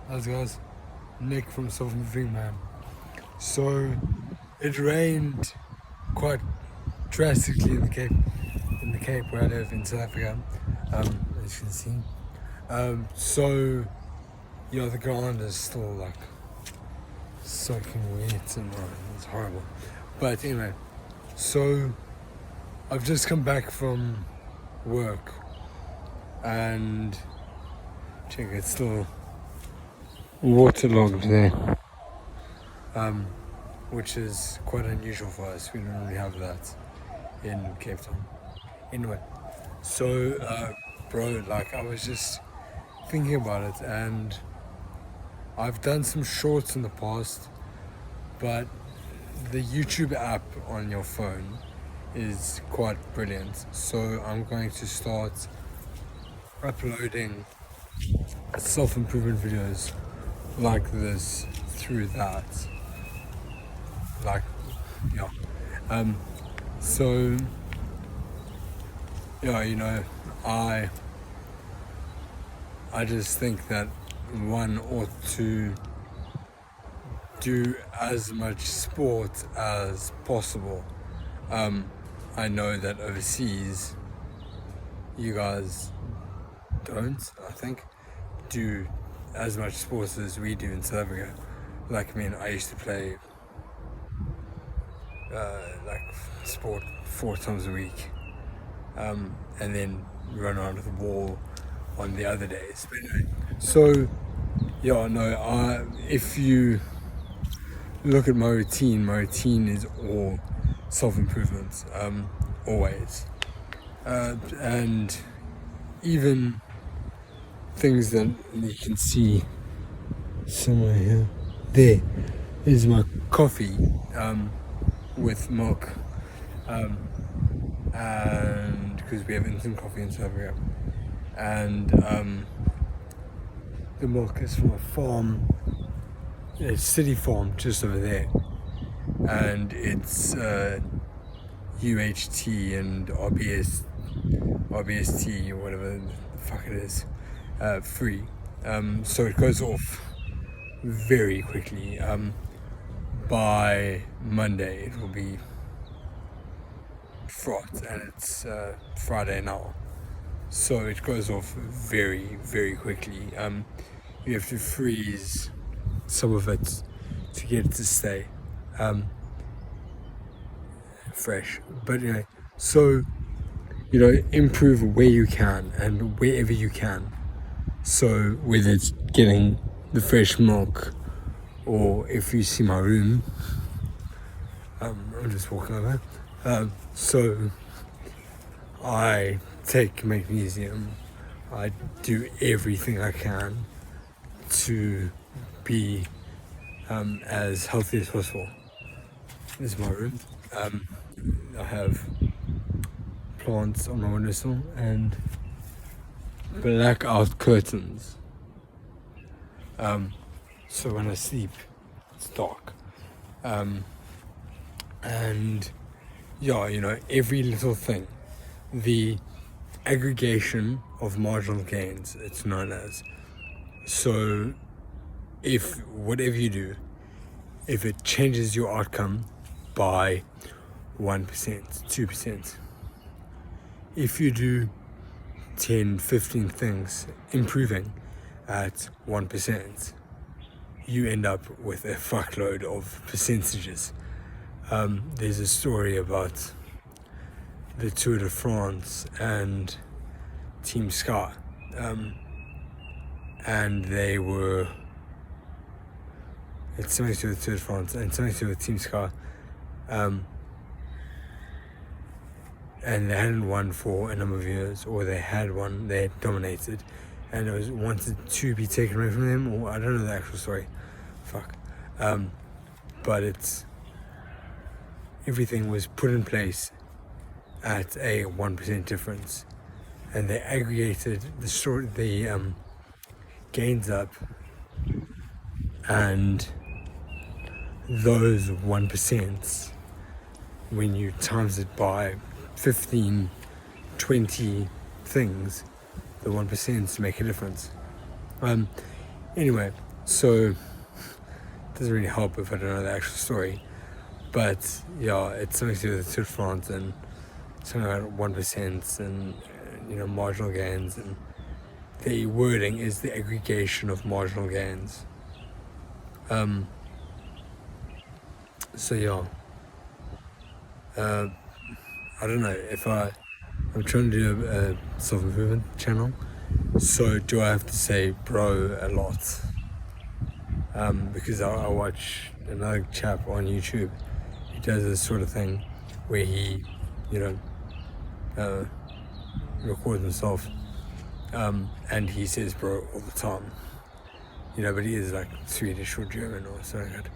How's it guys? Nick from Self Moving Man. So it rained quite drastically in the Cape where I live in South Africa, as you can see. So yeah, the ground is still like soaking wet and it's horrible. But anyway, so I've just come back from work and check, it's still waterlogged there, which is quite unusual for us. We don't really have that in Cape Town. Anyway, so bro, like I was just thinking about it, and I've done some shorts in the past, but the YouTube app on your phone is quite brilliant. So I'm going to start uploading self-improvement videos like this through that. Like, yeah. So, yeah, you know, I just think that one ought to do as much sport as possible. I know that overseas, you guys don't, I think, do as much sports as we do in South Africa. Like, I mean, I used to play like sport 4 times a week, and then run around with the ball on the other days. But anyway, so yeah, no, if you look at my routine is all self-improvement, always, and even things that you can see somewhere here. There is my coffee with milk, and because we have instant coffee in South Africa, and the milk is from a farm, a city farm just over there, and it's UHT and RBST or whatever the fuck it is, free. So it goes off very quickly. By Monday it will be fraught, and it's Friday now, so it goes off very, very quickly. You have to freeze some of it to get it to stay fresh. But anyway, so you know, improve where you can and wherever you can. So whether it's getting the fresh milk, or if you see my room, I'm just walking over. So I take magnesium. I do everything I can to be as healthy as possible. This is my room. I have plants on my windowsill and blackout curtains. So when I sleep, it's dark. And yeah, you know, every little thing, the aggregation of marginal gains, it's known as. So if whatever you do, if it changes your outcome by 1%, 2%, if you do 10, 15 things improving at 1%, you end up with a fuckload of percentages. There's a story about the Tour de France and Team Sky, and they were, it's something to do with Tour de France and something to do with Team Sky, and they hadn't won for a number of years, or they had won, they had dominated, and it was wanted to be taken away from them, or I don't know the actual story, but it's, everything was put in place at a 1% difference, and they aggregated the gains up, and those 1%, when you times it by 15, 20 things, the 1% make a difference. Anyway, So it doesn't really help if I don't know the actual story. But yeah, it's something to do with the Tour de France and something about 1% and marginal gains, and the wording is the aggregation of marginal gains. So yeah, I don't know if I'm trying to do a self-improvement channel, so do I have to say bro a lot? Because I watch another chap on YouTube who does this sort of thing where he, records himself, and he says bro all the time, but he is like Swedish or German or something like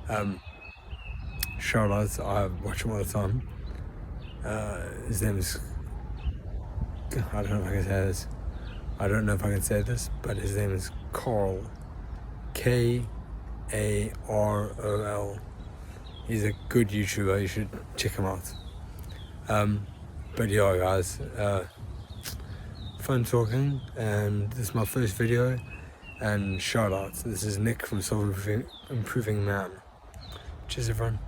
that. Shout outs, I watch him all the time. His name is, I don't know if I can say this. I don't know if I can say this, but his name is Carl. Karol. He's a good YouTuber. You should check him out. But yeah, guys, fun talking, and this is my first video. And shout outs. This is Nick from Self Improving Man. Cheers, everyone.